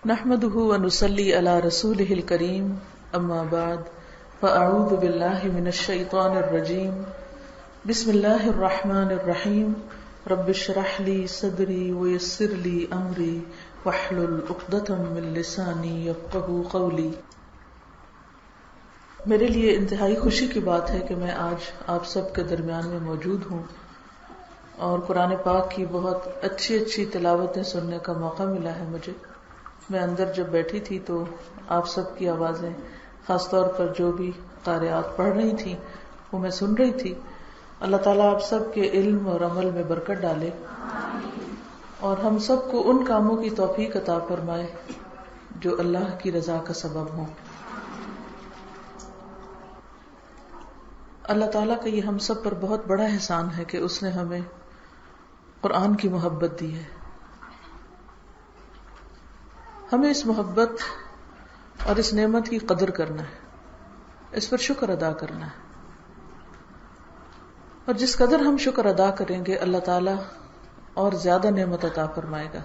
نحمده ونصلي على رسوله الكريم اما بعد فاعوذ بالله من الشيطان الرجيم بسم الله الرحمن الرحيم رب اشرح لي صدري ويسر لي امري واحلل عقدة من لساني يفقهوا قولي۔ میرے لیے انتہائی خوشی کی بات ہے کہ میں آج آپ سب کے درمیان میں موجود ہوں اور قرآن پاک کی بہت اچھی تلاوتیں سننے کا موقع ملا ہے مجھے۔ میں اندر جب بیٹھی تھی تو آپ سب کی آوازیں، خاص طور پر جو بھی قارئات پڑھ رہی تھیں، وہ میں سن رہی تھی۔ اللہ تعالیٰ آپ سب کے علم اور عمل میں برکت ڈالے اور ہم سب کو ان کاموں کی توفیق عطا فرمائے جو اللہ کی رضا کا سبب ہوں۔ اللہ تعالیٰ کا یہ ہم سب پر بہت بڑا احسان ہے کہ اس نے ہمیں قرآن کی محبت دی ہے۔ ہمیں اس محبت اور اس نعمت کی قدر کرنا ہے، اس پر شکر ادا کرنا ہے، اور جس قدر ہم شکر ادا کریں گے اللہ تعالیٰ اور زیادہ نعمت عطا فرمائے گا۔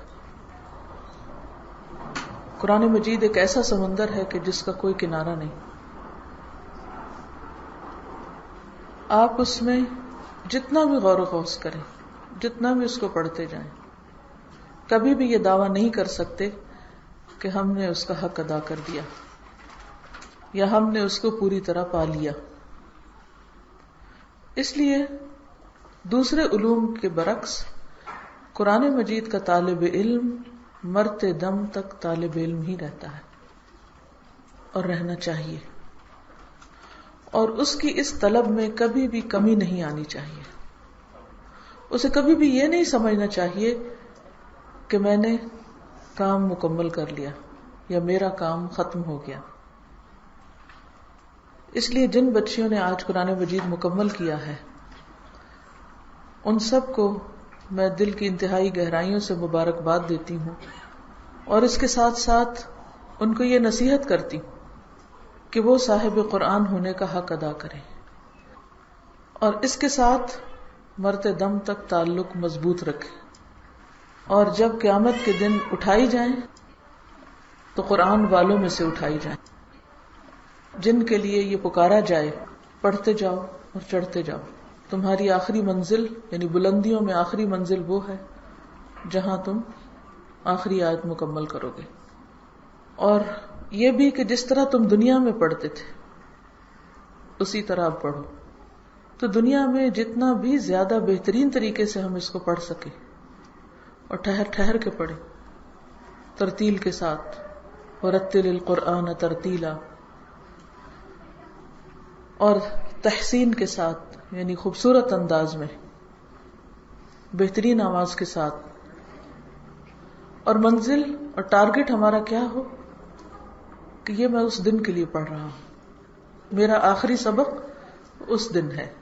قرآن مجید ایک ایسا سمندر ہے کہ جس کا کوئی کنارہ نہیں۔ آپ اس میں جتنا بھی غور و خوض کریں، جتنا بھی اس کو پڑھتے جائیں، کبھی بھی یہ دعویٰ نہیں کر سکتے کہ ہم نے اس کا حق ادا کر دیا یا ہم نے اس کو پوری طرح پا لیا۔ اس لیے دوسرے علوم کے برعکس قرآن مجید کا طالب علم مرتے دم تک طالب علم ہی رہتا ہے اور رہنا چاہیے، اور اس کی اس طلب میں کبھی بھی کمی نہیں آنی چاہیے۔ اسے کبھی بھی یہ نہیں سمجھنا چاہیے کہ میں نے کام مکمل کر لیا یا میرا کام ختم ہو گیا۔ اس لیے جن بچیوں نے آج قرآن مجید مکمل کیا ہے ان سب کو میں دل کی انتہائی گہرائیوں سے مبارکباد دیتی ہوں، اور اس کے ساتھ ساتھ ان کو یہ نصیحت کرتی ہوں کہ وہ صاحب قرآن ہونے کا حق ادا کریں اور اس کے ساتھ مرتے دم تک تعلق مضبوط رکھیں، اور جب قیامت کے دن اٹھائی جائیں تو قرآن والوں میں سے اٹھائی جائیں جن کے لیے یہ پکارا جائے، پڑھتے جاؤ اور چڑھتے جاؤ، تمہاری آخری منزل یعنی بلندیوں میں آخری منزل وہ ہے جہاں تم آخری آیت مکمل کرو گے۔ اور یہ بھی کہ جس طرح تم دنیا میں پڑھتے تھے اسی طرح اب پڑھو، تو دنیا میں جتنا بھی زیادہ بہترین طریقے سے ہم اس کو پڑھ سکیں اور ٹھہر کے پڑھیں، ترتیل کے ساتھ، ورتل القرآن ترتیلا، اور تحسین کے ساتھ یعنی خوبصورت انداز میں، بہترین آواز کے ساتھ، اور منزل اور ٹارگٹ ہمارا کیا ہو کہ یہ میں اس دن کے لیے پڑھ رہا ہوں، میرا آخری سبق اس دن ہے،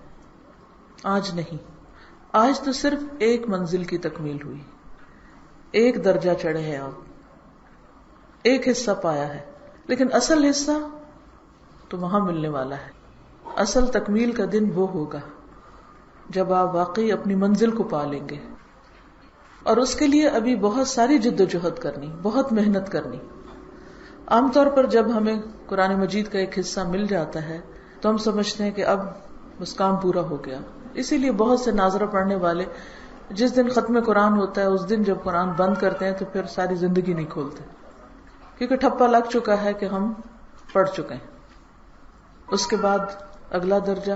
آج نہیں۔ آج تو صرف ایک منزل کی تکمیل ہوئی، ایک درجہ چڑھے ہیں آپ، ایک حصہ پایا ہے، لیکن اصل حصہ تو وہاں ملنے والا ہے۔ اصل تکمیل کا دن وہ ہوگا جب آپ واقعی اپنی منزل کو پا لیں گے، اور اس کے لیے ابھی بہت ساری جد و جہد کرنی، بہت محنت کرنی۔ عام طور پر جب ہمیں قرآن مجید کا ایک حصہ مل جاتا ہے تو ہم سمجھتے ہیں کہ اب بس کام پورا ہو گیا۔ اسی لیے بہت سے ناظرہ پڑھنے والے جس دن ختم قرآن ہوتا ہے اس دن جب قرآن بند کرتے ہیں تو پھر ساری زندگی نہیں کھولتے، کیونکہ ٹھپا لگ چکا ہے کہ ہم پڑھ چکے ہیں۔ اس کے بعد اگلا درجہ،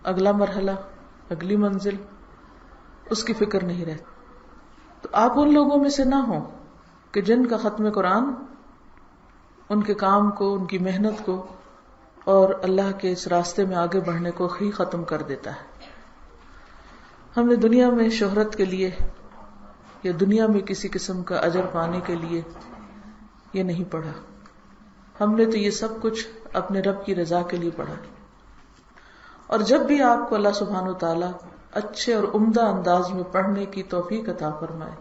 اگلا مرحلہ، اگلی منزل، اس کی فکر نہیں رہتی۔ تو آپ ان لوگوں میں سے نہ ہوں کہ جن کا ختم قرآن ان کے کام کو، ان کی محنت کو اور اللہ کے اس راستے میں آگے بڑھنے کو ہی ختم کر دیتا ہے۔ ہم نے دنیا میں شہرت کے لیے یا دنیا میں کسی قسم کا اجر پانے کے لیے یہ نہیں پڑھا، ہم نے تو یہ سب کچھ اپنے رب کی رضا کے لیے پڑھا۔ اور جب بھی آپ کو اللہ سبحانہ و تعالیٰ اچھے اور عمدہ انداز میں پڑھنے کی توفیق عطا فرمائے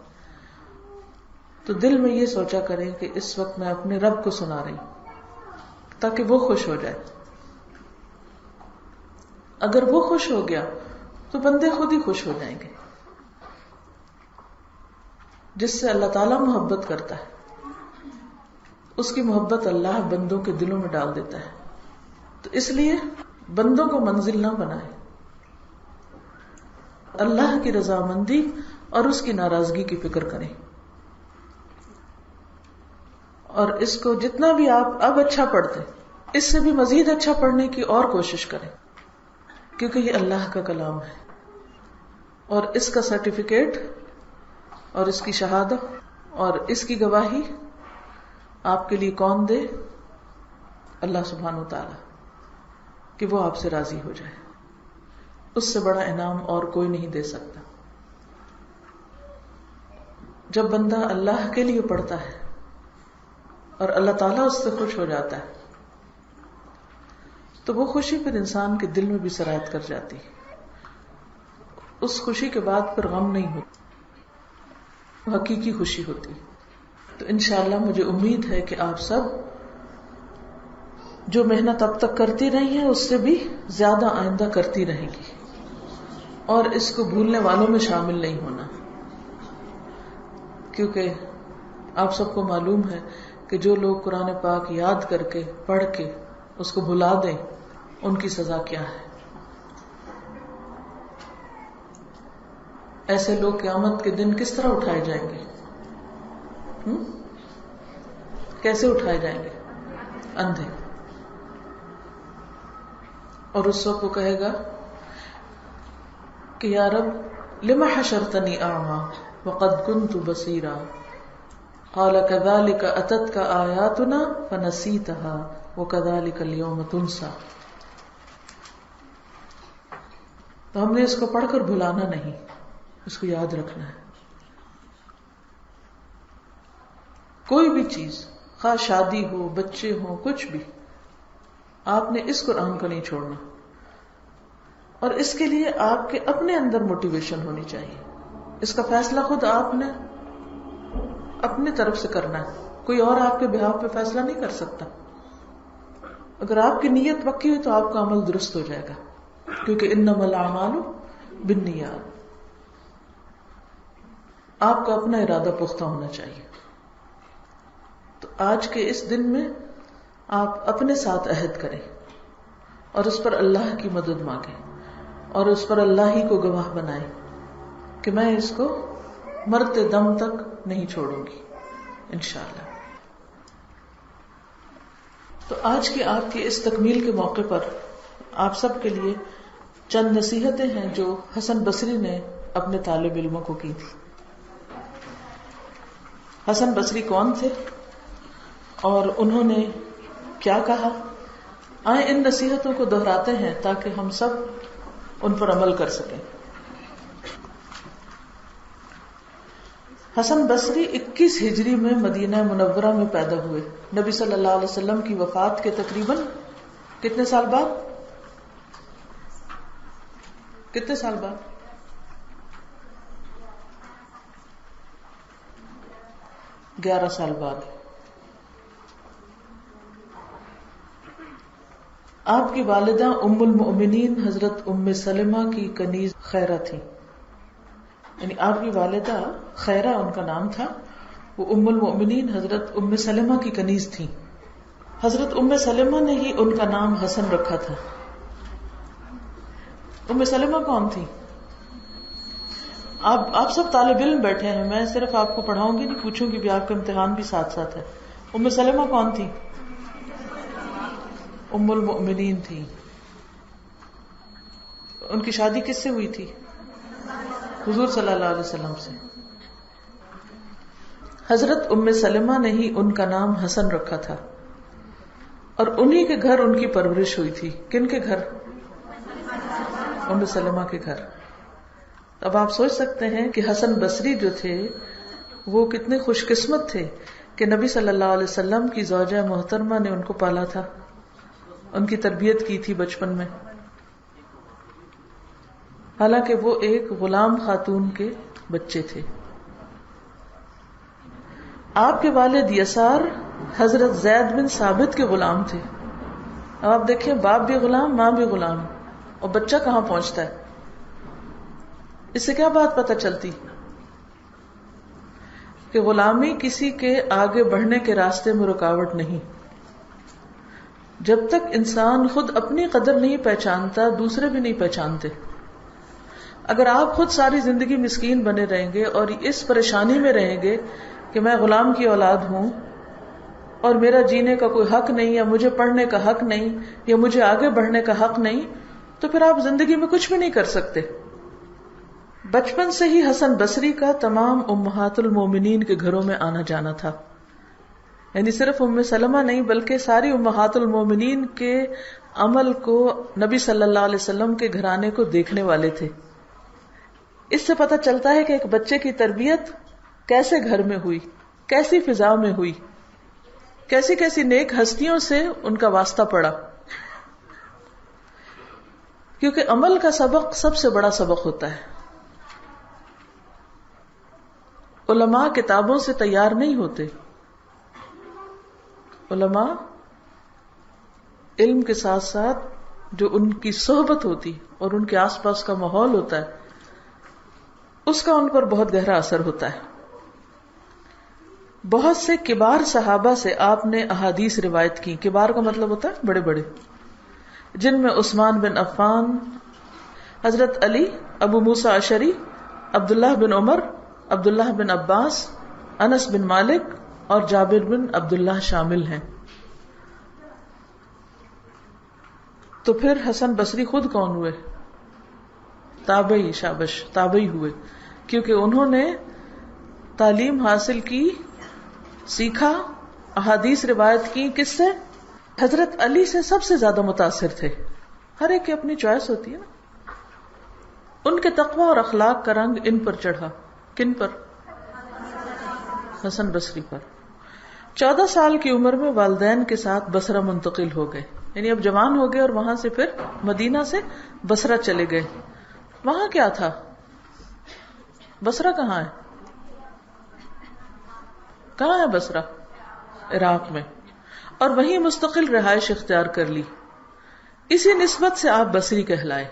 تو دل میں یہ سوچا کریں کہ اس وقت میں اپنے رب کو سنا رہی ہوں تاکہ وہ خوش ہو جائے۔ اگر وہ خوش ہو گیا تو بندے خود ہی خوش ہو جائیں گے۔ جس سے اللہ تعالیٰ محبت کرتا ہے اس کی محبت اللہ بندوں کے دلوں میں ڈال دیتا ہے. تو اس لیے بندوں کو منزل نہ بنائے، اللہ کی رضامندی اور اس کی ناراضگی کی فکر کریں. اور اس کو جتنا بھی آپ اب اچھا پڑھتے اس سے بھی مزید اچھا پڑھنے کی اور کوشش کریں، کیونکہ یہ اللہ کا کلام ہے اور اس کا سرٹیفکیٹ اور اس کی شہادت اور اس کی گواہی آپ کے لیے کون دے؟ اللہ سبحانہ و تعالی، کہ وہ آپ سے راضی ہو جائے. اس سے بڑا انعام اور کوئی نہیں دے سکتا. جب بندہ اللہ کے لیے پڑھتا ہے اور اللہ تعالیٰ اس سے خوش ہو جاتا ہے تو وہ خوشی پھر انسان کے دل میں بھی سرایت کر جاتی ہے. اس خوشی کے بعد پھر غم نہیں ہوتا، حقیقی خوشی ہوتی. تو انشاءاللہ مجھے امید ہے کہ آپ سب جو محنت اب تک کرتی رہی ہیں اس سے بھی زیادہ آئندہ کرتی رہیں گی اور اس کو بھولنے والوں میں شامل نہیں ہونا، کیونکہ آپ سب کو معلوم ہے کہ جو لوگ قرآن پاک یاد کر کے پڑھ کے اس کو بھلا دیں ان کی سزا کیا ہے. ایسے لوگ قیامت کے دن کس طرح اٹھائے جائیں گے؟ کیسے اٹھائے جائیں گے؟ اندھے. اور اس وقت وہ کہے گا کہ یا رب لما حشرتنی اعمی وقد كنت بصیرا قال كذلك اتتك آیاتنا فنسیتها وكذلك اليوم تنسى. تو ہم نے اس کو پڑھ کر بھلانا نہیں، اس کو یاد رکھنا ہے. کوئی بھی چیز، خواہ شادی ہو، بچے ہوں، کچھ بھی، آپ نے اس قرآن کو نہیں چھوڑنا. اور اس کے لیے آپ کے اپنے اندر موٹیویشن ہونی چاہیے. اس کا فیصلہ خود آپ نے اپنی طرف سے کرنا ہے، کوئی اور آپ کے بہاف پہ فیصلہ نہیں کر سکتا. اگر آپ کی نیت پکی ہوئی تو آپ کا عمل درست ہو جائے گا، کیونکہ انما الاعمال بالنیات. آپ کا اپنا ارادہ پختہ ہونا چاہیے. تو آج کے اس دن میں آپ اپنے ساتھ عہد کریں اور اس پر اللہ کی مدد مانگیں اور اس پر اللہ ہی کو گواہ بنائیں کہ میں اس کو مرتے دم تک نہیں چھوڑوں گی انشاءاللہ. تو آج کی آپ کی اس تکمیل کے موقع پر آپ سب کے لیے چند نصیحتیں ہیں جو حسن بصری نے اپنے طالب علموں کو کی تھی. حسن بصری کون تھے اور انہوں نے کیا کہا؟ آئیں ان نصیحتوں کو دہراتے ہیں تاکہ ہم سب ان پر عمل کر سکیں. حسن بصری 21 ہجری میں مدینہ منورہ میں پیدا ہوئے. نبی صلی اللہ علیہ وسلم کی وفات کے تقریباً کتنے سال بعد؟ 11 سال بعد. آپ کی والدہ ام المؤمنین حضرت ام سلمہ کی کنیز خیرہ تھی. یعنی آپ کی والدہ خیرہ ان کا نام تھا، وہ ام المؤمنین حضرت ام سلمہ کی کنیز تھی. حضرت ام سلمہ نے ہی ان کا نام حسن رکھا تھا. ام سلمہ کون تھی؟ آپ سب طالب علم بیٹھے ہیں، میں صرف آپ کو پڑھاؤں گی نہیں، پوچھوں گی بھی، آپ کا امتحان بھی ساتھ ساتھ ہے. ام سلمہ کون تھی؟ ام المؤمنین تھی. ان کی شادی کس سے ہوئی تھی؟ حضور صلی اللہ علیہ وسلم سے. حضرت ام سلمہ نے ہی ان کا نام حسن رکھا تھا اور انہی کے گھر ان کی پرورش ہوئی تھی. کن کے گھر؟ ام سلمہ کے گھر. اب آپ سوچ سکتے ہیں کہ حسن بصری جو تھے وہ کتنے خوش قسمت تھے کہ نبی صلی اللہ علیہ وسلم کی زوجہ محترمہ نے ان کو پالا تھا، ان کی تربیت کی تھی بچپن میں، حالانکہ وہ ایک غلام خاتون کے بچے تھے. آپ کے والد یسار حضرت زید بن ثابت کے غلام تھے. اب آپ دیکھیں، باپ بھی غلام، ماں بھی غلام، اور بچہ کہاں پہنچتا ہے؟ اس سے کیا بات پتہ چلتی؟ کہ غلامی کسی کے آگے بڑھنے کے راستے میں رکاوٹ نہیں. جب تک انسان خود اپنی قدر نہیں پہچانتا دوسرے بھی نہیں پہچانتے. اگر آپ خود ساری زندگی مسکین بنے رہیں گے اور اس پریشانی میں رہیں گے کہ میں غلام کی اولاد ہوں اور میرا جینے کا کوئی حق نہیں، یا مجھے پڑھنے کا حق نہیں، یا مجھے آگے بڑھنے کا حق نہیں، تو پھر آپ زندگی میں کچھ بھی نہیں کر سکتے. بچپن سے ہی حسن بصری کا تمام امہات المومنین کے گھروں میں آنا جانا تھا. یعنی صرف ام سلمہ نہیں بلکہ ساری امہات المومنین کے عمل کو نبی صلی اللہ علیہ وسلم کے گھرانے کو دیکھنے والے تھے. اس سے پتہ چلتا ہے کہ ایک بچے کی تربیت کیسے گھر میں ہوئی، کیسی فضا میں ہوئی، کیسی کیسی نیک ہستیوں سے ان کا واسطہ پڑا. کیونکہ عمل کا سبق سب سے بڑا سبق ہوتا ہے. علماء کتابوں سے تیار نہیں ہوتے. علماء علم کے ساتھ ساتھ جو ان کی صحبت ہوتی اور ان کے آس پاس کا ماحول ہوتا ہے اس کا ان پر بہت گہرا اثر ہوتا ہے. بہت سے کبار صحابہ سے آپ نے احادیث روایت کی. کبار کا مطلب ہوتا ہے بڑے بڑے، جن میں عثمان بن عفان، حضرت علی، ابو موسیٰ اشعری، عبداللہ بن عمر، عبداللہ بن عباس، انس بن مالک اور جابر بن عبداللہ شامل ہیں. تو پھر حسن بصری خود کون ہوئے؟ تابعی. شابش، تابعی ہوئے. کیونکہ انہوں نے تعلیم حاصل کی، سیکھا، احادیث روایت کی. کس سے؟ حضرت علی سے سب سے زیادہ متاثر تھے. ہر ایک کی اپنی چوائس ہوتی ہے نا. ان کے تقوی اور اخلاق کا رنگ ان پر چڑھا. کن پر؟ حسن بصری پر. 14 سال کی عمر میں والدین کے ساتھ بصرہ منتقل ہو گئے. یعنی اب جوان ہو گئے اور وہاں سے پھر مدینہ سے بصرہ چلے گئے. وہاں کیا تھا؟ بصرہ کہاں ہے؟ کہاں ہے بصرہ؟ عراق میں. اور وہیں مستقل رہائش اختیار کر لی. اسی نسبت سے آپ بصری کہلائے.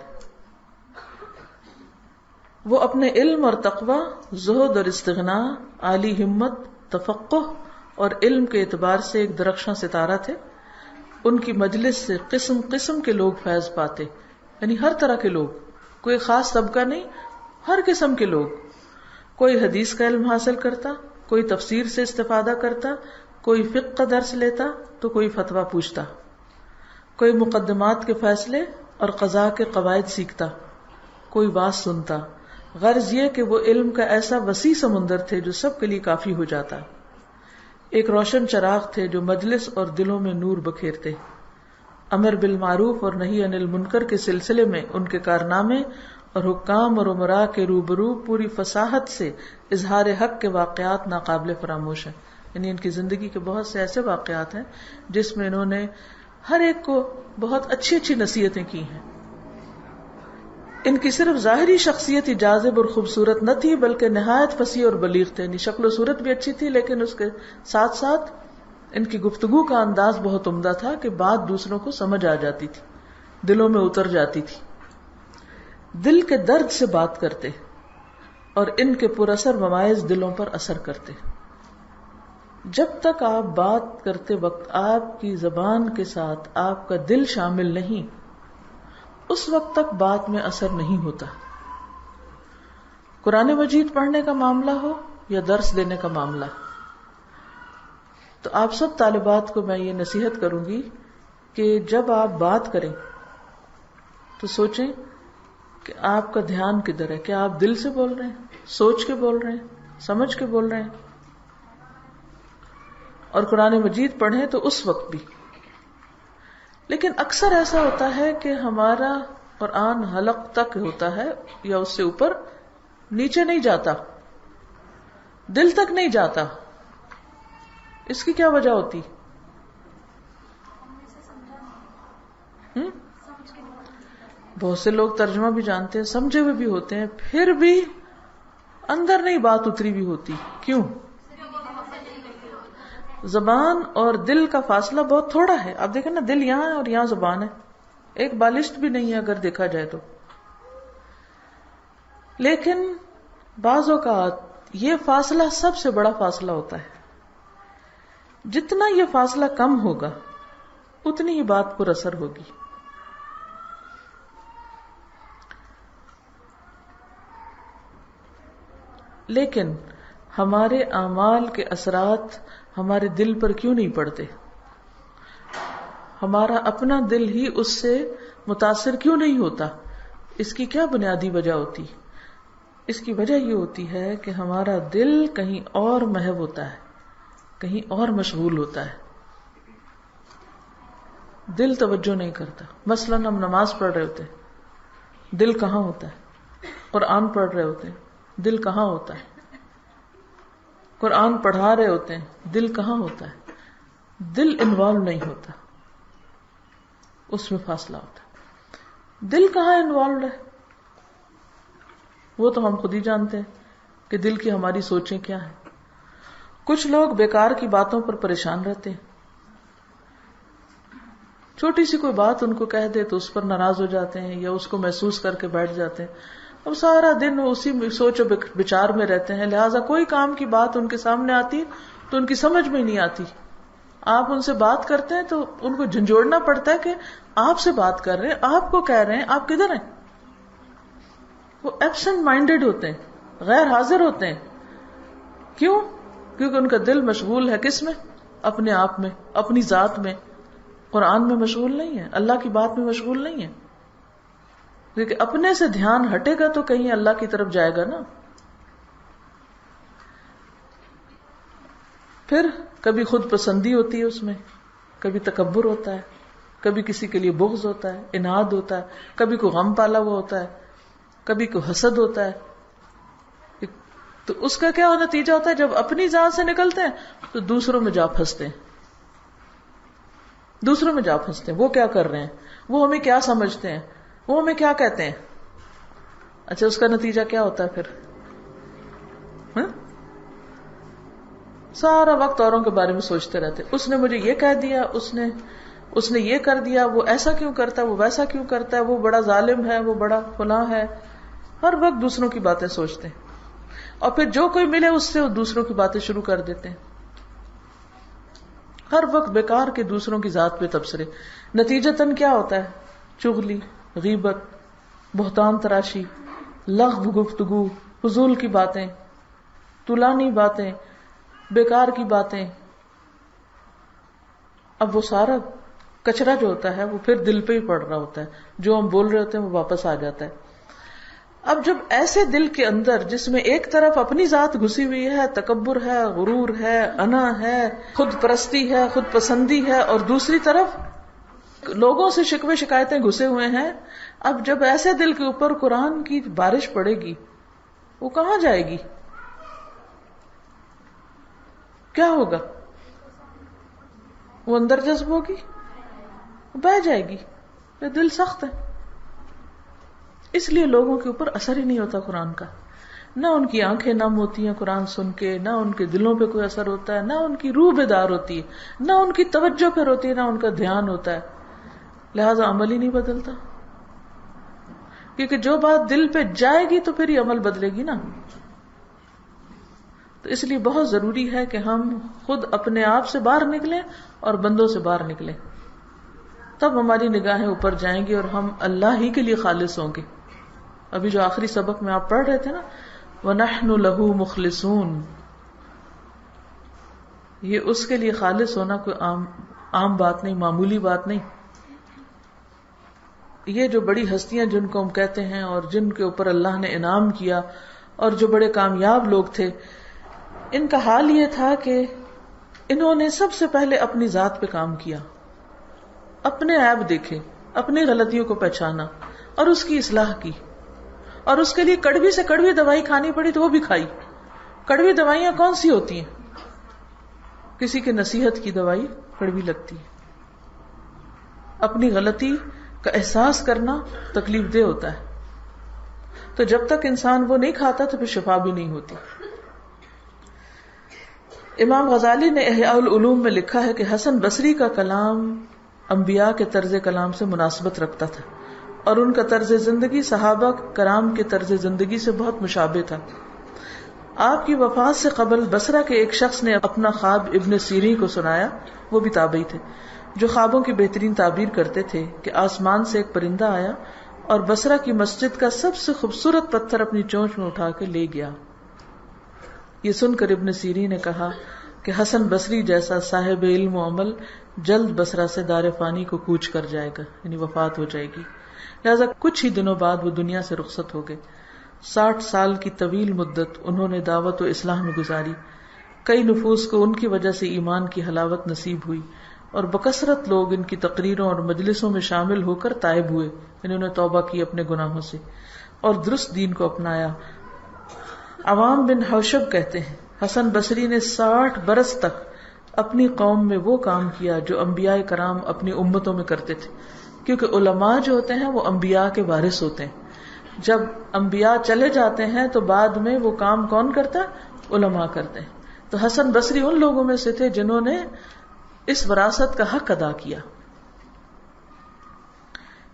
وہ اپنے علم اور تقوی، زہد اور استغناء، عالی ہمت، تفقہ اور علم کے اعتبار سے ایک درخشاں ستارہ تھے. ان کی مجلس سے قسم قسم کے لوگ فیض پاتے. یعنی ہر طرح کے لوگ، کوئی خاص طبقہ نہیں، ہر قسم کے لوگ. کوئی حدیث کا علم حاصل کرتا، کوئی تفسیر سے استفادہ کرتا، کوئی فقہ کا درس لیتا تو کوئی فتویٰ پوچھتا، کوئی مقدمات کے فیصلے اور قضاء کے قواعد سیکھتا، کوئی واعظ سنتا. غرض یہ کہ وہ علم کا ایسا وسیع سمندر تھے جو سب کے لیے کافی ہو جاتا. ایک روشن چراغ تھے جو مجلس اور دلوں میں نور بکھیرتے. امر بالمعروف اور نہی عن المنکر کے سلسلے میں ان کے کارنامے اور حکام اور امراء کے روبرو پوری فصاحت سے اظہار حق کے واقعات ناقابل فراموش ہیں. یعنی ان کی زندگی کے بہت سے ایسے واقعات ہیں جس میں انہوں نے ہر ایک کو بہت اچھی اچھی نصیحتیں کی ہیں. ان کی صرف ظاہری شخصیت ہی جاذب اور خوبصورت نہ تھی بلکہ نہایت فصیح اور بلیغ تھے. یعنی شکل و صورت بھی اچھی تھی لیکن اس کے ساتھ ساتھ ان کی گفتگو کا انداز بہت عمدہ تھا کہ بات دوسروں کو سمجھ آ جاتی تھی، دلوں میں اتر جاتی تھی. دل کے درد سے بات کرتے اور ان کے پر اثر ممائز دلوں پر اثر کرتے. جب تک آپ بات کرتے وقت آپ کی زبان کے ساتھ آپ کا دل شامل نہیں، اس وقت تک بات میں اثر نہیں ہوتا. قرآن مجید پڑھنے کا معاملہ ہو یا درس دینے کا معاملہ، تو آپ سب طالبات کو میں یہ نصیحت کروں گی کہ جب آپ بات کریں تو سوچیں کہ آپ کا دھیان کدھر ہے. کیا آپ دل سے بول رہے ہیں، سوچ کے بول رہے ہیں، سمجھ کے بول رہے ہیں؟ اور قرآن مجید پڑھیں تو اس وقت بھی. لیکن اکثر ایسا ہوتا ہے کہ ہمارا قرآن حلق تک ہوتا ہے یا اس سے اوپر، نیچے نہیں جاتا، دل تک نہیں جاتا. اس کی کیا وجہ ہوتی؟ بہت سے لوگ ترجمہ بھی جانتے ہیں، سمجھے ہوئے بھی ہوتے ہیں، پھر بھی اندر نہیں بات اتری بھی ہوتی. کیوں؟ زبان اور دل کا فاصلہ بہت تھوڑا ہے. آپ دیکھیں نا، دل یہاں ہے اور یہاں زبان ہے، ایک بالشت بھی نہیں ہے اگر دیکھا جائے تو. لیکن بعض اوقات یہ فاصلہ سب سے بڑا فاصلہ ہوتا ہے. جتنا یہ فاصلہ کم ہوگا اتنی ہی بات پر اثر ہوگی. لیکن ہمارے اعمال کے اثرات ہمارے دل پر کیوں نہیں پڑتے؟ ہمارا اپنا دل ہی اس سے متاثر کیوں نہیں ہوتا؟ اس کی کیا بنیادی وجہ ہوتی؟ اس کی وجہ یہ ہوتی ہے کہ ہمارا دل کہیں اور محو ہوتا ہے، کہیں اور مشغول ہوتا ہے. دل توجہ نہیں کرتا. مثلا ہم نماز پڑھ رہے ہوتے ہیں، دل کہاں ہوتا ہے؟ قرآن پڑھ رہے ہوتے ہیں، دل کہاں ہوتا ہے؟ قرآن پڑھا رہے ہوتے ہیں، دل کہاں ہوتا ہے؟ دل انوالو نہیں ہوتا، اس میں فاصلہ ہوتا ہے. دل کہاں انوالوڈ ہے وہ تو ہم خود ہی جانتے ہیں کہ دل کی ہماری سوچیں کیا ہیں. کچھ لوگ بیکار کی باتوں پر پریشان رہتے ہیں. چھوٹی سی کوئی بات ان کو کہہ دے تو اس پر ناراض ہو جاتے ہیں یا اس کو محسوس کر کے بیٹھ جاتے ہیں. اب سارا دن اسی سوچ و بچار میں رہتے ہیں، لہٰذا کوئی کام کی بات ان کے سامنے آتی تو ان کی سمجھ میں نہیں آتی. آپ ان سے بات کرتے ہیں تو ان کو جھنجھوڑنا پڑتا ہے کہ آپ سے بات کر رہے ہیں، آپ کو کہہ رہے ہیں، آپ کدھر ہیں؟ وہ ایبسنٹ مائنڈیڈ ہوتے ہیں، غیر حاضر ہوتے ہیں. کیوں؟ کیونکہ ان کا دل مشغول ہے کس میں؟ اپنے آپ میں، اپنی ذات میں. قرآن میں مشغول نہیں ہے، اللہ کی بات میں مشغول نہیں ہے. کیونکہ اپنے سے دھیان ہٹے گا تو کہیں اللہ کی طرف جائے گا نا. پھر کبھی خود پسندی ہوتی ہے اس میں، کبھی تکبر ہوتا ہے، کبھی کسی کے لیے بغض ہوتا ہے، اناد ہوتا ہے، کبھی کوئی غم پالا ہوا ہوتا ہے، کبھی کوئی حسد ہوتا ہے. تو اس کا کیا نتیجہ ہوتا ہے؟ جب اپنی ذات سے نکلتے ہیں تو دوسروں میں جا پھنستے ہیں. دوسروں میں جا پھنستے ہیں. وہ کیا کر رہے ہیں، وہ ہمیں کیا سمجھتے ہیں، وہ ہمیں کیا کہتے ہیں. اچھا، اس کا نتیجہ کیا ہوتا ہے پھر؟ سارا وقت اوروں کے بارے میں سوچتے رہتے، اس نے مجھے یہ کہہ دیا، اس نے یہ کر دیا، وہ ایسا کیوں کرتا ہے، وہ ویسا کیوں کرتا ہے، وہ بڑا ظالم ہے، وہ بڑا فلاں ہے. ہر وقت دوسروں کی باتیں سوچتے ہیں، اور پھر جو کوئی ملے اس سے وہ دوسروں کی باتیں شروع کر دیتے ہیں. ہر وقت بیکار کے دوسروں کی ذات پہ تبصرے. نتیجتاً کیا ہوتا ہے؟ چغلی، غیبت، بہتان تراشی، لغو گفتگو، فضول کی باتیں، طولانی باتیں، بیکار کی باتیں. اب وہ سارا کچرا جو ہوتا ہے وہ پھر دل پہ ہی پڑ رہا ہوتا ہے، جو ہم بول رہے ہوتے ہیں وہ واپس آ جاتا ہے. اب جب ایسے دل کے اندر جس میں ایک طرف اپنی ذات گھسی ہوئی ہے، تکبر ہے، غرور ہے، انا ہے، خود پرستی ہے، خود پسندی ہے، اور دوسری طرف لوگوں سے شکوے شکایتیں گھسے ہوئے ہیں، اب جب ایسے دل کے اوپر قرآن کی بارش پڑے گی وہ کہاں جائے گی؟ کیا ہوگا؟ وہ اندر جذب ہوگی، بہ جائے گی. یہ دل سخت ہے، اس لیے لوگوں کے اوپر اثر ہی نہیں ہوتا قرآن کا. نہ ان کی آنکھیں نم ہوتی ہیں قرآن سن کے، نہ ان کے دلوں پہ کوئی اثر ہوتا ہے، نہ ان کی روح بیدار ہوتی ہے، نہ ان کی توجہ پہ ہوتی ہے، نہ ان کا دھیان ہوتا ہے. لہذا عمل ہی نہیں بدلتا، کیونکہ جو بات دل پہ جائے گی تو پھر یہ عمل بدلے گی نا. تو اس لیے بہت ضروری ہے کہ ہم خود اپنے آپ سے باہر نکلیں اور بندوں سے باہر نکلیں، تب ہماری نگاہیں اوپر جائیں گی اور ہم اللہ ہی کے لیے خالص ہوں گے. ابھی جو آخری سبق میں آپ پڑھ رہے تھے نا، وَنَحْنُ لَهُ مُخْلِصُونَ، یہ اس کے لیے خالص ہونا کوئی عام بات نہیں، معمولی بات نہیں. یہ جو بڑی ہستیاں جن کو ہم کہتے ہیں اور جن کے اوپر اللہ نے انعام کیا اور جو بڑے کامیاب لوگ تھے، ان کا حال یہ تھا کہ انہوں نے سب سے پہلے اپنی ذات پہ کام کیا، اپنے عیب دیکھے، اپنی غلطیوں کو پہچانا اور اس کی اصلاح کی. اور اس کے لیے کڑوی سے کڑوی دوائی کھانی پڑی تو وہ بھی کھائی. کڑوی دوائیاں کون سی ہوتی ہیں؟ کسی کی نصیحت کی دوائی کڑوی لگتی ہے. اپنی غلطی کا احساس کرنا تکلیف دہ ہوتا ہے، تو جب تک انسان وہ نہیں کھاتا تو پھر شفا بھی نہیں ہوتی. امام غزالی نے احیاء العلوم میں لکھا ہے کہ حسن بصری کا کلام انبیاء کے طرز کلام سے مناسبت رکھتا تھا اور ان کا طرز زندگی صحابہ کرام کے طرز زندگی سے بہت مشابہ تھا. آپ کی وفات سے قبل بصرہ کے ایک شخص نے اپنا خواب ابن سیرین کو سنایا، وہ بھی تابعی تھے جو خوابوں کی بہترین تعبیر کرتے تھے، کہ آسمان سے ایک پرندہ آیا اور بصرہ کی مسجد کا سب سے خوبصورت پتھر اپنی چونچ میں اٹھا کے لے گیا۔ یہ سن کر ابن سیرین نے کہا کہ حسن بصری جیسا صاحب علم و عمل جلد بصرہ سے دار فانی کو کوچ کر جائے گا، یعنی وفات ہو جائے گی، لہذا کچھ ہی دنوں بعد وہ دنیا سے رخصت ہو گئے۔ 60 سال کی طویل مدت انہوں نے دعوت و اصلاح میں گزاری، کئی نفوس کو ان کی وجہ سے ایمان کی حلاوت نصیب ہوئی، اور بکثرت لوگ ان کی تقریروں اور مجلسوں میں شامل ہو کر تائب ہوئے، انہوں نے توبہ کی اپنے گناہوں سے اور درست دین کو اپنایا۔ عوام بن حوشب کہتے ہیں حسن بصری نے 60 برس تک اپنی قوم میں وہ کام کیا جو انبیاء کرام اپنی امتوں میں کرتے تھے، کیونکہ علماء جو ہوتے ہیں وہ انبیاء کے وارث ہوتے ہیں۔ جب انبیاء چلے جاتے ہیں تو بعد میں وہ کام کون کرتا ہے؟ علماء کرتے ہیں۔ تو حسن بصری ان لوگوں میں سے تھے جنہوں نے اس وراثت کا حق ادا کیا۔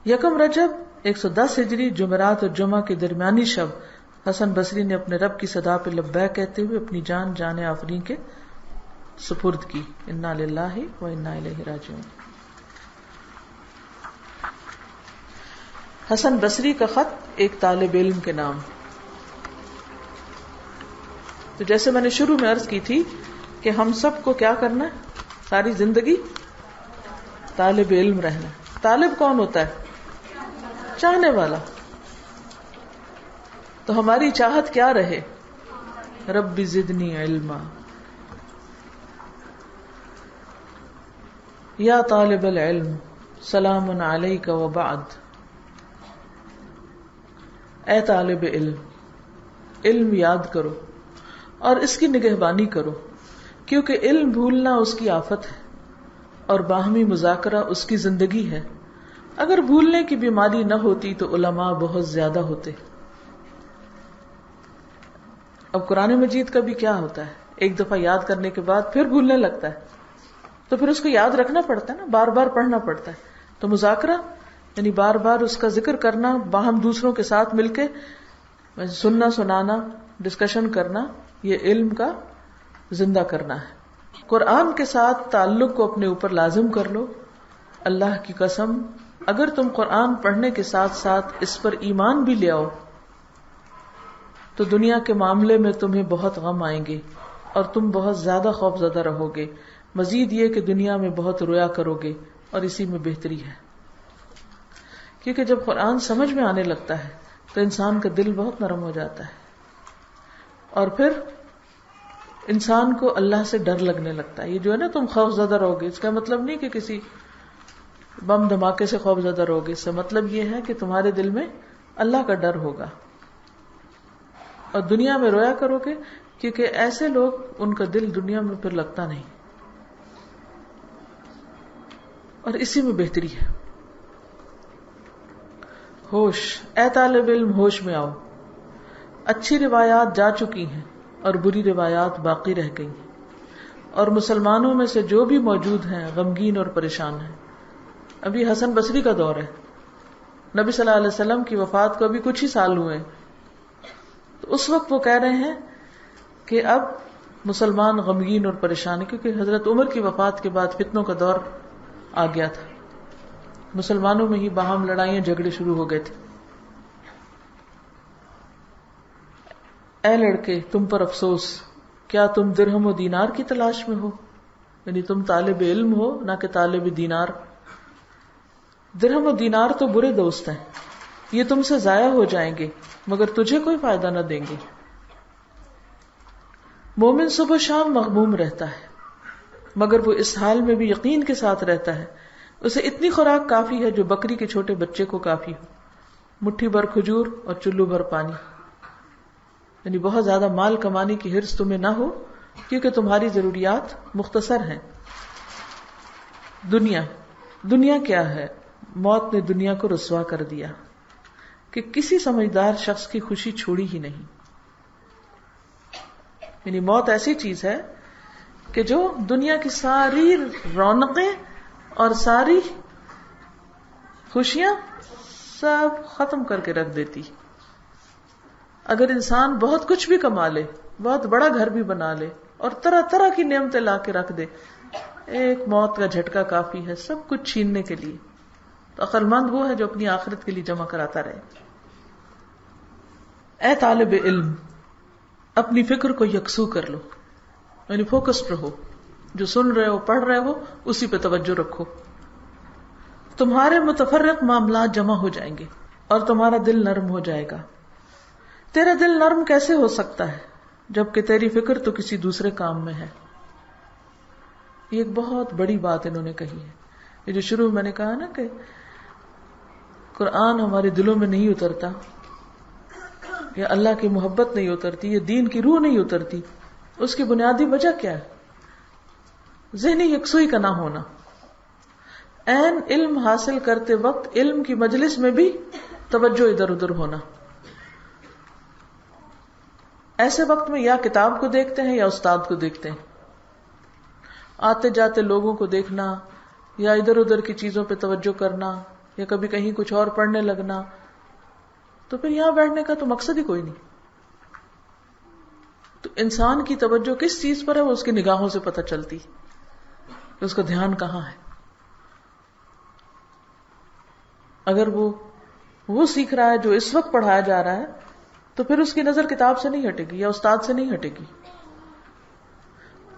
1 رجب 110 ہجری جمعرات اور جمعہ کے درمیانی شب حسن بصری نے اپنے رب کی صدا پہ لبیک کہتے ہوئے اپنی جان آفرین کے سپرد کی۔ انا للہ و انا الیہ راجعون۔ حسن بصری کا خط ایک طالب علم کے نام۔ تو جیسے میں نے شروع میں عرض کی تھی کہ ہم سب کو کیا کرنا ہے؟ ساری زندگی طالب علم رہنا۔ طالب کون ہوتا ہے؟ چاہنے والا۔ تو ہماری چاہت کیا رہے؟ رب زدنی علما۔ یا طالب العلم سلام علیک و بعد۔ اے طالب علم یاد کرو اور اس کی نگہبانی کرو، کیونکہ علم بھولنا اس کی آفت ہے اور باہمی مذاکرہ اس کی زندگی ہے۔ اگر بھولنے کی بیماری نہ ہوتی تو علماء بہت زیادہ ہوتے۔ اب قرآن مجید کا بھی کیا ہوتا ہے، ایک دفعہ یاد کرنے کے بعد پھر بھولنے لگتا ہے، تو پھر اس کو یاد رکھنا پڑتا ہے نا، بار بار پڑھنا پڑتا ہے۔ تو مذاکرہ یعنی بار بار اس کا ذکر کرنا، باہم دوسروں کے ساتھ مل کے سننا سنانا، ڈسکشن کرنا، یہ علم کا زندہ کرنا ہے۔ قرآن کے ساتھ تعلق کو اپنے اوپر لازم کر لو۔ اللہ کی قسم اگر تم قرآن پڑھنے کے ساتھ ساتھ اس پر ایمان بھی لے آؤ تو دنیا کے معاملے میں تمہیں بہت غم آئیں گے اور تم بہت زیادہ خوف زدہ رہو گے۔ مزید یہ کہ دنیا میں بہت رویا کرو گے، اور اسی میں بہتری ہے، کیونکہ جب قرآن سمجھ میں آنے لگتا ہے تو انسان کا دل بہت نرم ہو جاتا ہے، اور پھر انسان کو اللہ سے ڈر لگنے لگتا ہے۔ یہ جو ہے نا تم خوف زدہ رہو گے، اس کا مطلب نہیں کہ کسی بم دھماکے سے خوف زدہ رہو گے، اس کا مطلب یہ ہے کہ تمہارے دل میں اللہ کا ڈر ہوگا، اور دنیا میں رویا کرو گے، کیونکہ ایسے لوگ ان کا دل دنیا میں پھر لگتا نہیں، اور اسی میں بہتری ہے۔ ہوش، اے طالب علم ہوش میں آؤ۔ اچھی روایات جا چکی ہیں اور بری روایات باقی رہ گئی ہیں، اور مسلمانوں میں سے جو بھی موجود ہیں غمگین اور پریشان ہیں۔ ابھی حسن بصری کا دور ہے، نبی صلی اللہ علیہ وسلم کی وفات کو ابھی کچھ ہی سال ہوئے، تو اس وقت وہ کہہ رہے ہیں کہ اب مسلمان غمگین اور پریشان ہیں، کیونکہ حضرت عمر کی وفات کے بعد فتنوں کا دور آ گیا تھا، مسلمانوں میں ہی باہم لڑائیاں جھگڑے شروع ہو گئے تھے۔ اے لڑکے تم پر افسوس، کیا تم درہم و دینار کی تلاش میں ہو؟ یعنی تم طالب علم ہو نہ کہ طالب دینار۔ درہم و دینار تو برے دوست ہیں، یہ تم سے ضائع ہو جائیں گے مگر تجھے کوئی فائدہ نہ دیں گے۔ مومن صبح شام مغموم رہتا ہے، مگر وہ اس حال میں بھی یقین کے ساتھ رہتا ہے، اسے اتنی خوراک کافی ہے جو بکری کے چھوٹے بچے کو کافی ہو، مٹھی بھر کھجور اور چلو بھر پانی۔ یعنی بہت زیادہ مال کمانے کی حرص تمہیں نہ ہو، کیونکہ تمہاری ضروریات مختصر ہیں۔ دنیا کیا ہے؟ موت نے دنیا کو رسوا کر دیا کہ کسی سمجھدار شخص کی خوشی چھوڑی ہی نہیں۔ یعنی موت ایسی چیز ہے کہ جو دنیا کی ساری رونقیں اور ساری خوشیاں سب ختم کر کے رکھ دیتی۔ اگر انسان بہت کچھ بھی کما لے بہت بڑا گھر بھی بنا لے اور طرح طرح کی نعمتیں لا کے رکھ دے، ایک موت کا جھٹکا کافی ہے سب کچھ چھیننے کے لیے. تو عقل مند وہ ہے جو اپنی آخرت کے لیے جمع کراتا رہے. اے طالب علم، اپنی فکر کو یکسو کر لو، یعنی فوکسڈ رہو، جو سن رہے ہو پڑھ رہے ہو اسی پہ توجہ رکھو. تمہارے متفرق معاملات جمع ہو جائیں گے اور تمہارا دل نرم ہو جائے گا. تیرا دل نرم کیسے ہو سکتا ہے جبکہ تیری فکر تو کسی دوسرے کام میں ہے. یہ ایک بہت بڑی بات انہوں نے کہی ہے. یہ جو شروع میں نے کہا نا کہ قرآن ہمارے دلوں میں نہیں اترتا، یا اللہ کی محبت نہیں اترتی، یا دین کی روح نہیں اترتی، اس کی بنیادی وجہ کیا ہے؟ ذہنی یکسوئی کا نہ ہونا. عین علم حاصل کرتے وقت علم کی مجلس میں بھی توجہ ادھر ادھر ہونا. ایسے وقت میں یا کتاب کو دیکھتے ہیں یا استاد کو دیکھتے ہیں. آتے جاتے لوگوں کو دیکھنا یا ادھر ادھر کی چیزوں پہ توجہ کرنا یا کبھی کہیں کچھ اور پڑھنے لگنا، تو پھر یہاں بیٹھنے کا تو مقصد ہی کوئی نہیں. تو انسان کی توجہ کس چیز پر ہے وہ اس کی نگاہوں سے پتہ چلتی کہ اس کا دھیان کہاں ہے. اگر وہ سیکھ رہا ہے جو اس وقت پڑھایا جا رہا ہے تو پھر اس کی نظر کتاب سے نہیں ہٹے گی یا استاد سے نہیں ہٹے گی.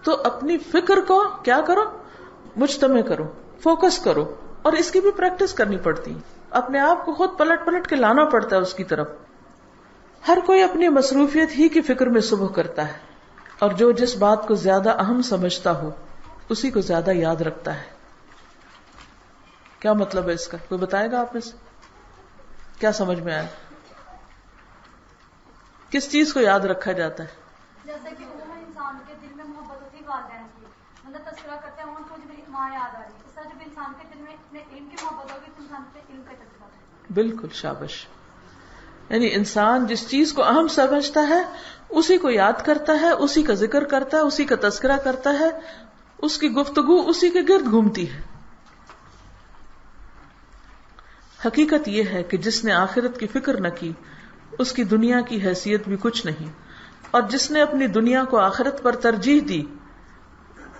تو اپنی فکر کو کیا کرو؟ مجتمع کرو، فوکس کرو، اور اس کی بھی پریکٹس کرنی پڑتی ہے. اپنے آپ کو خود پلٹ پلٹ کے لانا پڑتا ہے اس کی طرف. ہر کوئی اپنی مصروفیت ہی کی فکر میں صبح کرتا ہے، اور جو جس بات کو زیادہ اہم سمجھتا ہو اسی کو زیادہ یاد رکھتا ہے. کیا مطلب ہے اس کا؟ کوئی بتائے گا آپ میں سے؟ کیا سمجھ میں آیا؟ کس چیز کو یاد رکھا جاتا ہے؟ جیسے کہ انسان کے دل میں محبت ہوتی ہے والدین کی، مطلب تذکرہ کرتے ہیں مجھے میری ماں یاد آ رہی ہے. اس طرح جب انسان کے دل میں اپنے علم کی محبت ہوگی تو انسان کے علم کا تذکرہ ہے. بالکل، شابش. یعنی انسان جس چیز کو اہم سمجھتا ہے اسی کو یاد کرتا ہے، اسی کا ذکر کرتا ہے، اسی کا تذکرہ کرتا ہے، اس کی گفتگو اسی کے گرد گھومتی ہے. حقیقت یہ ہے کہ جس نے آخرت کی فکر نہ کی اس کی دنیا کی حیثیت بھی کچھ نہیں، اور جس نے اپنی دنیا کو آخرت پر ترجیح دی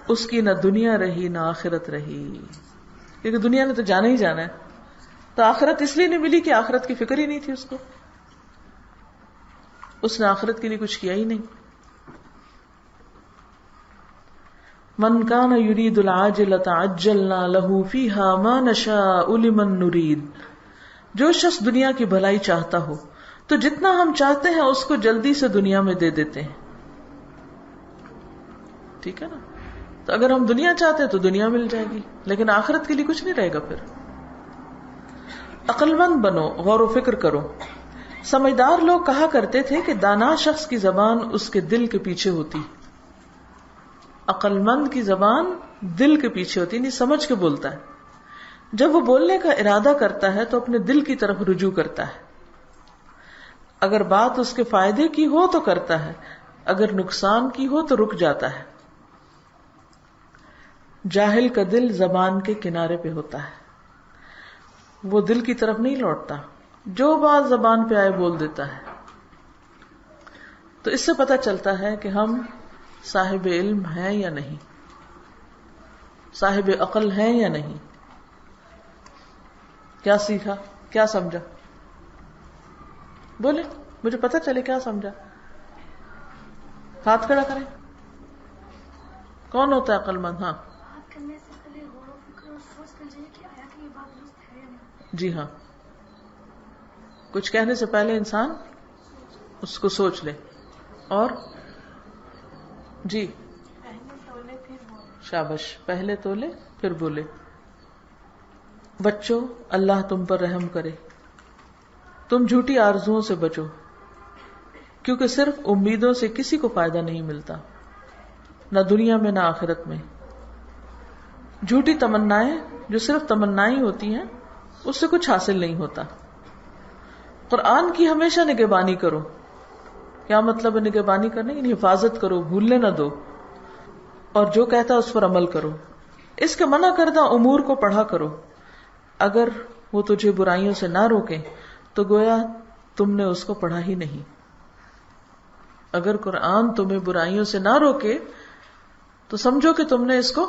اس کی نہ دنیا رہی نہ آخرت رہی. کیونکہ دنیا نے تو جانا ہی جانا ہے، تو آخرت اس لیے نہیں ملی کہ آخرت کی فکر ہی نہیں تھی اس کو. اس نے آخرت کے لیے کچھ کیا ہی نہیں. من کان یرید العاجلۃ عجلنا له فیہا ما نشاء لمن نرید. جو شخص دنیا کی بھلائی چاہتا ہو تو جتنا ہم چاہتے ہیں اس کو جلدی سے دنیا میں دے دیتے ہیں. ٹھیک ہے نا؟ تو اگر ہم دنیا چاہتے ہیں تو دنیا مل جائے گی، لیکن آخرت کے لیے کچھ نہیں رہے گا. پھر عقل مند بنو، غور و فکر کرو. سمجھدار لوگ کہا کرتے تھے کہ دانا شخص کی زبان اس کے دل کے پیچھے ہوتی. عقل مند کی زبان دل کے پیچھے ہوتی، نہیں سمجھ کے بولتا ہے. جب وہ بولنے کا ارادہ کرتا ہے تو اپنے دل کی طرف رجوع کرتا ہے. اگر بات اس کے فائدے کی ہو تو کرتا ہے، اگر نقصان کی ہو تو رک جاتا ہے. جاہل کا دل زبان کے کنارے پہ ہوتا ہے، وہ دل کی طرف نہیں لوٹتا، جو بات زبان پہ آئے بول دیتا ہے. تو اس سے پتہ چلتا ہے کہ ہم صاحب علم ہیں یا نہیں، صاحب عقل ہیں یا نہیں. کیا سیکھا، کیا سمجھا؟ بولے، مجھے پتہ چلے کیا سمجھا. ہاتھ کھڑا کریں. کون ہوتا ہے عقل مند؟ ہاں جی ہاں، کچھ کہنے سے پہلے انسان اس کو سوچ لے. اور جی شابش، پہلے تولے پھر بولے. بچوں، اللہ تم پر رحم کرے، تم جھوٹی آرزوؤں سے بچو، کیونکہ صرف امیدوں سے کسی کو فائدہ نہیں ملتا، نہ دنیا میں نہ آخرت میں. جھوٹی تمنائیں جو صرف تمنائیں ہوتی ہیں اس سے کچھ حاصل نہیں ہوتا. قرآن کی ہمیشہ نگہبانی کرو. کیا مطلب ہے نگہبانی کرنے کی؟ حفاظت کرو، بھولنے نہ دو، اور جو کہتا ہے اس پر عمل کرو. اس کے منع کردہ امور کو پڑھا کرو. اگر وہ تجھے برائیوں سے نہ روکیں تو گویا تم نے اس کو پڑھا ہی نہیں. اگر قرآن تمہیں برائیوں سے نہ روکے تو سمجھو کہ تم نے اس کو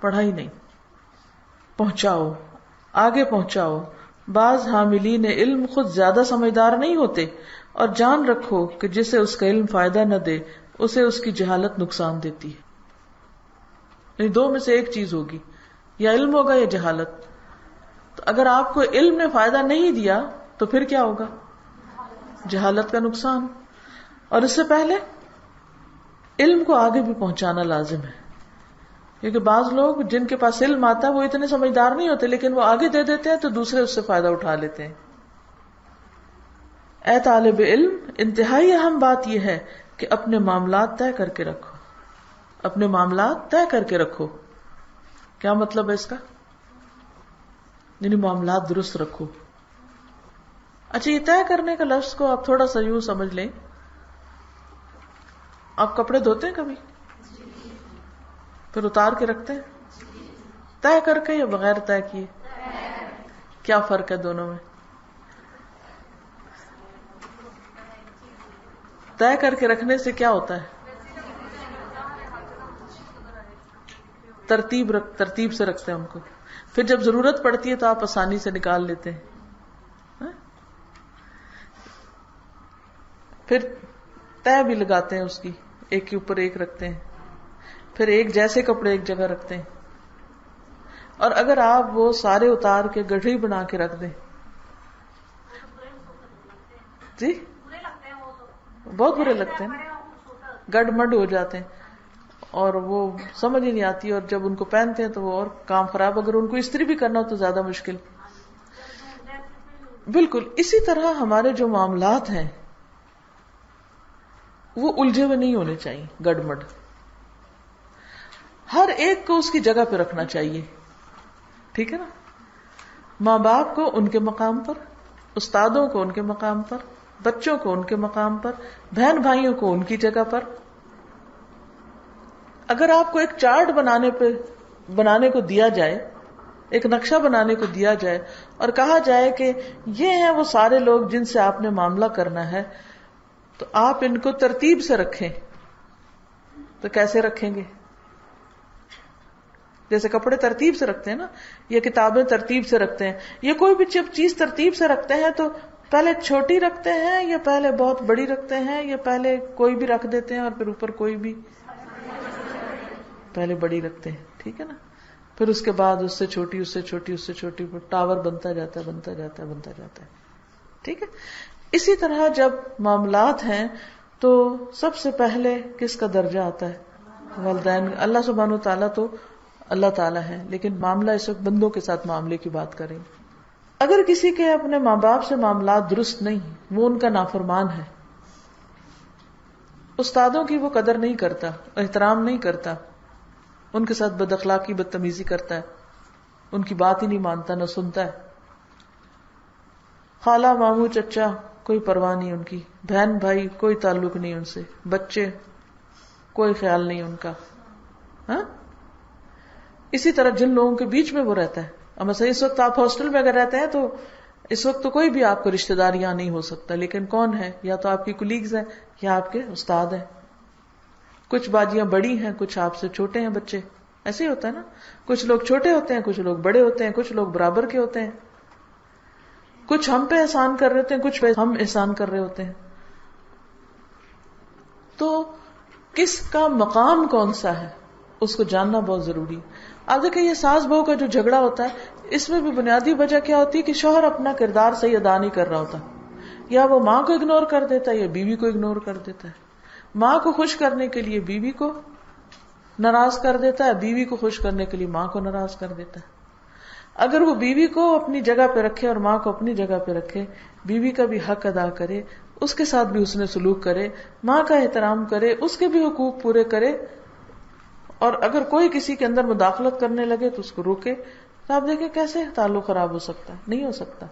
پڑھا ہی نہیں. پہنچاؤ، آگے پہنچاؤ. بعض حاملین علم خود زیادہ سمجھدار نہیں ہوتے، اور جان رکھو کہ جسے اس کا علم فائدہ نہ دے اسے اس کی جہالت نقصان دیتی ہے. یعنی دو میں سے ایک چیز ہوگی، یا علم ہوگا یا جہالت. تو اگر آپ کو علم نے فائدہ نہیں دیا تو پھر کیا ہوگا؟ جہالت کا نقصان. اور اس سے پہلے علم کو آگے بھی پہنچانا لازم ہے، کیونکہ بعض لوگ جن کے پاس علم آتا ہے وہ اتنے سمجھدار نہیں ہوتے، لیکن وہ آگے دے دیتے ہیں تو دوسرے اس سے فائدہ اٹھا لیتے ہیں. اے طالب علم، انتہائی اہم بات یہ ہے کہ اپنے معاملات طے کر کے رکھو. اپنے معاملات طے کر کے رکھو. کیا مطلب ہے اس کا؟ یعنی معاملات درست رکھو. اچھا، یہ طے کرنے کا لفظ کو آپ تھوڑا سا یوں سمجھ لیں. آپ کپڑے دھوتے ہیں کبھی؟ پھر اتار کے رکھتے ہیں طے کر کے یا بغیر طے کیے؟ کیا فرق ہے دونوں میں؟ طے کر کے رکھنے سے کیا ہوتا ہے؟ ترتیب سے رکھتے ہیں ان کو، پھر جب ضرورت پڑتی ہے تو آپ آسانی سے نکال لیتے ہیں. پھر طے بھی لگاتے ہیں اس کی، ایک کے اوپر ایک رکھتے ہیں، پھر ایک جیسے کپڑے ایک جگہ رکھتے ہیں. اور اگر آپ وہ سارے اتار کے گٹھڑی بنا کے رکھ دیں، جی بہت برے لگتے ہیں، گڈ مڈ ہو جاتے ہیں اور وہ سمجھ ہی نہیں آتی، اور جب ان کو پہنتے ہیں تو وہ اور کام خراب. اگر ان کو استری بھی کرنا ہو تو زیادہ مشکل. بالکل اسی طرح ہمارے جو معاملات ہیں وہ الجھے ہوئے نہیں ہونے چاہیے، گڑمڑ. ہر ایک کو اس کی جگہ پہ رکھنا چاہیے، ٹھیک ہے نا. ماں باپ کو ان کے مقام پر، استادوں کو ان کے مقام پر، بچوں کو ان کے مقام پر، بہن بھائیوں کو ان کی جگہ پر. اگر آپ کو ایک چارٹ بنانے کو دیا جائے، ایک نقشہ بنانے کو دیا جائے اور کہا جائے کہ یہ ہیں وہ سارے لوگ جن سے آپ نے معاملہ کرنا ہے، تو آپ ان کو ترتیب سے رکھیں. تو کیسے رکھیں گے؟ جیسے کپڑے ترتیب سے رکھتے ہیں نا، یا کتابیں ترتیب سے رکھتے ہیں، یا کوئی بھی چیز ترتیب سے رکھتے ہیں تو پہلے چھوٹی رکھتے ہیں یا پہلے بہت بڑی رکھتے ہیں، یا پہلے کوئی بھی رکھ دیتے ہیں اور پھر اوپر کوئی بھی، پہلے بڑی رکھتے ہیں، ٹھیک ہے نا. پھر اس کے بعد اس سے چھوٹی، اس سے چھوٹی، اس سے چھوٹی، ٹاور بنتا جاتا ہے. ٹھیک ہے. اسی طرح جب معاملات ہیں تو سب سے پہلے کس کا درجہ آتا ہے؟ والدین. اللہ سبحانہ وتعالیٰ تو اللہ تعالیٰ ہے، لیکن معاملہ اس وقت بندوں کے ساتھ معاملے کی بات کریں. اگر کسی کے اپنے ماں باپ سے معاملات درست نہیں، وہ ان کا نافرمان ہے، استادوں کی وہ قدر نہیں کرتا، احترام نہیں کرتا، ان کے ساتھ بد اخلاقی بدتمیزی کرتا ہے، ان کی بات ہی نہیں مانتا، نہ سنتا ہے، خالہ ماموں چچا کوئی پرواہ نہیں ان کی، بہن بھائی کوئی تعلق نہیں ان سے، بچے کوئی خیال نہیں ان کا. ہاں اسی طرح جن لوگوں کے بیچ میں وہ رہتا ہے، اب مثلا اس وقت آپ ہاسٹل میں اگر رہتے ہیں تو اس وقت تو کوئی بھی آپ کو رشتہ دار یہاں نہیں ہو سکتا، لیکن کون ہے؟ یا تو آپ کی کولیگز ہیں یا آپ کے استاد ہیں. کچھ باجیاں بڑی ہیں، کچھ آپ سے چھوٹے ہیں بچے، ایسے ہی ہوتا ہے نا. کچھ لوگ چھوٹے ہوتے ہیں، کچھ لوگ بڑے ہوتے ہیں، کچھ لوگ برابر کے ہوتے ہیں، کچھ ہم پہ احسان کر رہے ہوتے ہیں، کچھ پہ ہم احسان کر رہے ہوتے ہیں. تو کس کا مقام کون سا ہے اس کو جاننا بہت ضروری ہے. آپ دیکھیں یہ ساس بہو کا جو جھگڑا ہوتا ہے، اس میں بھی بنیادی وجہ کیا ہوتی ہے کہ شوہر اپنا کردار صحیح ادا نہیں کر رہا ہوتا، یا وہ ماں کو اگنور کر دیتا ہے یا بیوی کو اگنور کر دیتا ہے. ماں کو خوش کرنے کے لیے بیوی کو ناراض کر دیتا ہے، بیوی کو خوش کرنے کے لیے ماں کو ناراض کر دیتا ہے. اگر وہ بیوی کو اپنی جگہ پہ رکھے اور ماں کو اپنی جگہ پہ رکھے، بیوی کا بھی حق ادا کرے، اس کے ساتھ بھی اس نے سلوک کرے، ماں کا احترام کرے، اس کے بھی حقوق پورے کرے، اور اگر کوئی کسی کے اندر مداخلت کرنے لگے تو اس کو روکے، تو آپ دیکھیں کیسے تعلق خراب ہو سکتا ہے؟ نہیں ہو سکتا.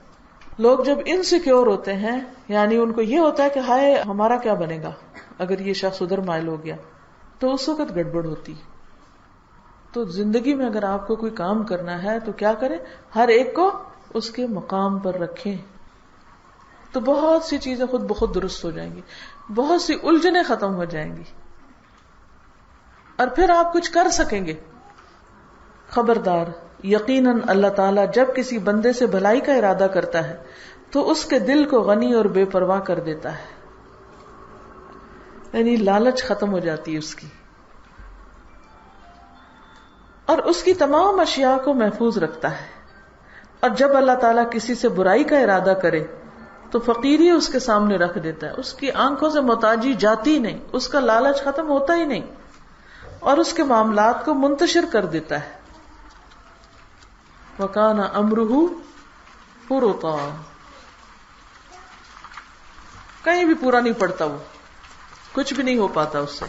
لوگ جب انسیکیور ہوتے ہیں، یعنی ان کو یہ ہوتا ہے کہ ہائے ہمارا کیا بنے گا اگر یہ شخص ادھر مائل ہو گیا، تو اس وقت گڑبڑ ہوتی. تو زندگی میں اگر آپ کو کوئی کام کرنا ہے تو کیا کریں؟ ہر ایک کو اس کے مقام پر رکھیں. تو بہت سی چیزیں خود بخود درست ہو جائیں گی، بہت سی الجھنیں ختم ہو جائیں گی، اور پھر آپ کچھ کر سکیں گے. خبردار، یقیناً اللہ تعالیٰ جب کسی بندے سے بھلائی کا ارادہ کرتا ہے تو اس کے دل کو غنی اور بے پرواہ کر دیتا ہے، یعنی لالچ ختم ہو جاتی ہے اس کی، اور اس کی تمام اشیاء کو محفوظ رکھتا ہے. اور جب اللہ تعالیٰ کسی سے برائی کا ارادہ کرے تو فقیری اس کے سامنے رکھ دیتا ہے، اس کی آنکھوں سے محتاجی جاتی نہیں، اس کا لالچ ختم ہوتا ہی نہیں، اور اس کے معاملات کو منتشر کر دیتا ہے. وَكَانَ أَمْرُهُ فُرُطًا، کہیں بھی پورا نہیں پڑتا، وہ کچھ بھی نہیں ہو پاتا اس سے.